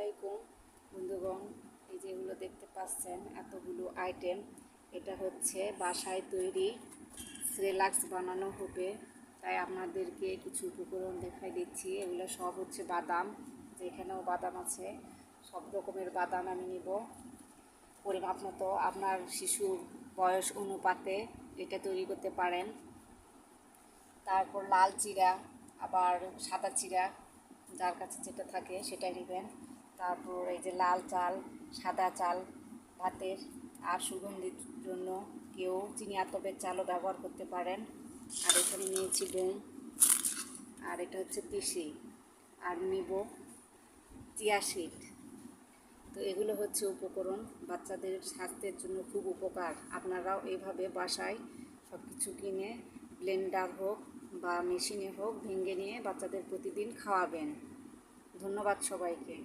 আলাইকুম বন্ধুগণ। এই যেগুলো দেখতে পাচ্ছেন এতগুলো আইটেম, এটা হচ্ছে বাসায় তৈরি সেরেলাক্স বানানো হবে। তাই আপনাদেরকে কিছু উপকরণ দেখাই দিচ্ছি। এগুলো সব হচ্ছে বাদাম, যেখানেও বাদাম আছে, সব রকমের বাদাম আমি নিব পরিমাপ মতো। আপনার শিশুর বয়স অনুপাতে এটা তৈরি করতে পারেন। তারপর লাল চিরা, আবার সাদা চিরা, যার কাছে যেটা থাকে সেটাই নেবেন। তারপর এই যে লাল চাল, সাদা চাল ভাতের, আর সুগন্ধির জন্য কেউ চিনি আতপের চালও ব্যবহার করতে পারেন। আর এখানে নিয়েছি গম, আর এটা হচ্ছে তিসি, আর নিব চিয়া সিড। তো এগুলো হচ্ছে উপকরণ, বাচ্চাদের স্বাস্থ্যের জন্য খুব উপকার। আপনারাও এইভাবে বাসায় সব কিছু কিনে ব্লেন্ডার হোক বা মেশিনে হোক ভেঙে নিয়ে বাচ্চাদের প্রতিদিন খাওয়াবেন। ধন্যবাদ সবাইকে।